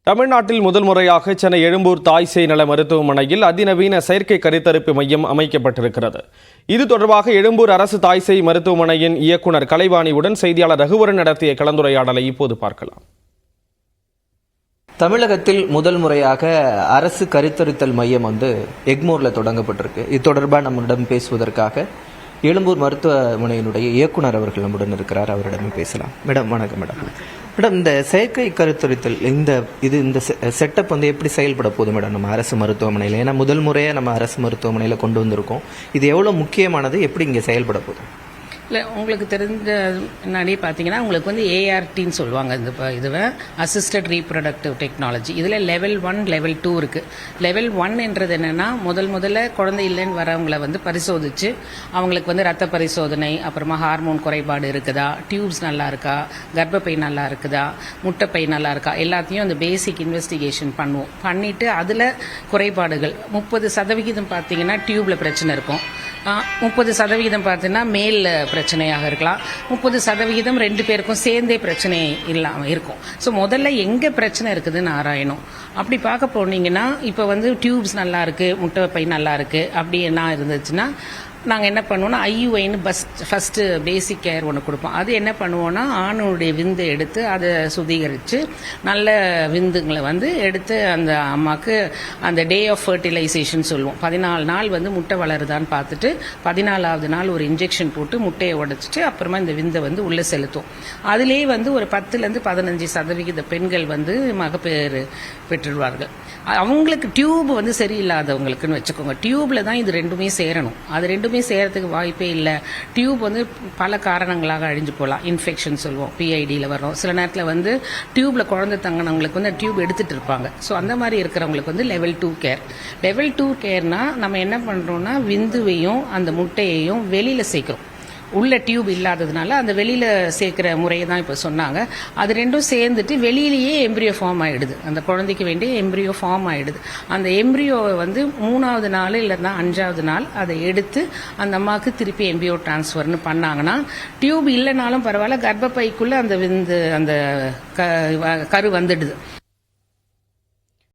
தமிழ்நாட்டில் முதல் முறையாக சென்னை எழும்பூர் தாய் சேய் நல மருத்துவமனையில் அதிநவீன செயற்கை கருத்தரிப்பு மையம் அமைக்கப்பட்டிருக்கிறது. இது தொடர்பாக எழும்பூர் அரசு தாய் சேய் மருத்துவமனையின் இயக்குனர் கலைவாணியுடன் செய்தியாளர் ரகுவரன் நடத்திய கலந்துரையாடலை இப்போது பார்க்கலாம். தமிழகத்தில் முதல் முறையாக அரசு கருத்தரித்தல் மையம் எக்மோர்ல தொடங்கப்பட்டிருக்கு. இது தொடர்பாக நம்மிடம் பேசுவதற்காக எழும்பூர் மருத்துவமனையினுடைய இயக்குனர் அவர்கள் நம்முடன் இருக்கிறார். அவரிடமே பேசலாம். மேடம் வணக்கம். மேடம் இந்த செயற்கை கருத்தரித்தல் இந்த செட்டப் எப்படி செயல்பட போகுது மேடம் நம்ம அரசு மருத்துவமனையில்? ஏன்னா முதல் முறையாக நம்ம அரசு மருத்துவமனையில் கொண்டு வந்திருக்கோம். இது எவ்வளோ முக்கியமானது, எப்படி இங்கே செயல்பட போகுது? இல்லை, உங்களுக்கு தெரிஞ்ச முன்னாடியே பார்த்தீங்கன்னா உங்களுக்கு ஏஆர்டின்னு சொல்லுவாங்க. இதுவை அசிஸ்டட் ரீப்ரொடக்டிவ் டெக்னாலஜி. இதில் லெவல் 1 லெவல் 2 இருக்குது. லெவல் 1 என்னென்னா முதல்ல குழந்தை இல்லைன்னு வரவங்களை பரிசோதித்து அவங்களுக்கு ரத்த பரிசோதனை, அப்புறமா ஹார்மோன் குறைபாடு இருக்குதா, டியூப்ஸ் நல்லா இருக்கா, கர்ப்பப்பை நல்லா இருக்குதா, முட்டைப்பை நல்லா இருக்கா, எல்லாத்தையும் அந்த பேசிக் இன்வெஸ்டிகேஷன் பண்ணுவோம். பண்ணிவிட்டு அதில் குறைபாடுகள் 30% பார்த்தீங்கன்னா டியூப்பில் பிரச்சனை இருக்கும், 30% பார்த்தீங்கன்னா மேல் பிரச்சனையாக இருக்கலாம், 30% 2 பேருக்கும் சேர்ந்தே பிரச்சனை இல்லாமல் இருக்கும். ஸோ முதல்ல எங்கே பிரச்சனை இருக்குதுன்னு ஆராயணும். அப்படி பார்க்க போனீங்கன்னா இப்போ டியூப்ஸ் நல்லா இருக்குது, முட்டைப்பை நல்லா இருக்குது அப்படி என்ன இருந்துச்சுன்னா நாங்கள் என்ன பண்ணுவோம்னா ஐயுஐன்னு ஃபஸ்ட்டு பேசிக் கேர் ஒன்று கொடுப்போம். அது என்ன பண்ணுவோன்னா ஆணுடைய விந்து எடுத்து அதை சுத்திகரித்து நல்ல விந்துங்களை எடுத்து அந்த அம்மாவுக்கு அந்த டே ஆஃப் ஃபர்டிலைசேஷன் சொல்லுவோம். 14 நாள் முட்டை வளருதான்னு பார்த்துட்டு 14ஆவது நாள் ஒரு இன்ஜெக்ஷன் போட்டு முட்டையை உடைச்சிட்டு அப்புறமா இந்த விந்தை உள்ளே செலுத்தும். அதிலே ஒரு 10% 15% பெண்கள் மகப்பேறு பெற்றுடுவார்கள். அவங்களுக்கு டியூப் சரியில்லாதவங்களுக்குன்னு வச்சுக்கோங்க. டியூப்ல தான் இது ரெண்டுமே சேரணும். அது ரெண்டுமே சேரத்துக்கு வாய்ப்பே இல்லை. டியூப் பல காரணங்களாக அழிஞ்சு போகலாம். இன்ஃபெக்ஷன் சொல்லுவோம், பிஐடியில் வரும். சில நேரத்தில் டியூப்ல குழந்தை தங்கினவங்களுக்கு டியூப் எடுத்துட்டு இருப்பாங்க. ஸோ அந்த மாதிரி இருக்கிறவங்களுக்கு லெவல் 2 கேர். லெவல் 2 கேர்னா நம்ம என்ன பண்றோம்னா விந்துவையும் அந்த முட்டையையும் வெளியில சேர்க்கிறோம். உள்ள டியூப் இல்லாததுனால அந்த வெளியில சேர்க்கிற முறையை தான் இப்போ சொன்னாங்க. அது ரெண்டும் சேர்ந்துட்டு வெளியிலேயே எம்ப்ரியோ ஃபார்ம் ஆயிடுது. அந்த குழந்தைக்கு வேண்டிய எம்ப்ரியோ ஃபார்ம் ஆயிடுது. அந்த எம்ப்ரியோவை 3ஆவது நாள் இல்லைன்னா 5ஆவது நாள் அதை எடுத்து அந்த அம்மாவுக்கு திருப்பி எம்ப்ரியோ டிரான்ஸ்ஃபர்னு பண்ணாங்கன்னா டியூப் இல்லைனாலும் பரவாயில்ல, கர்ப்பப்பைக்குள்ள அந்த விந்து அந்த கரு வந்துடுது.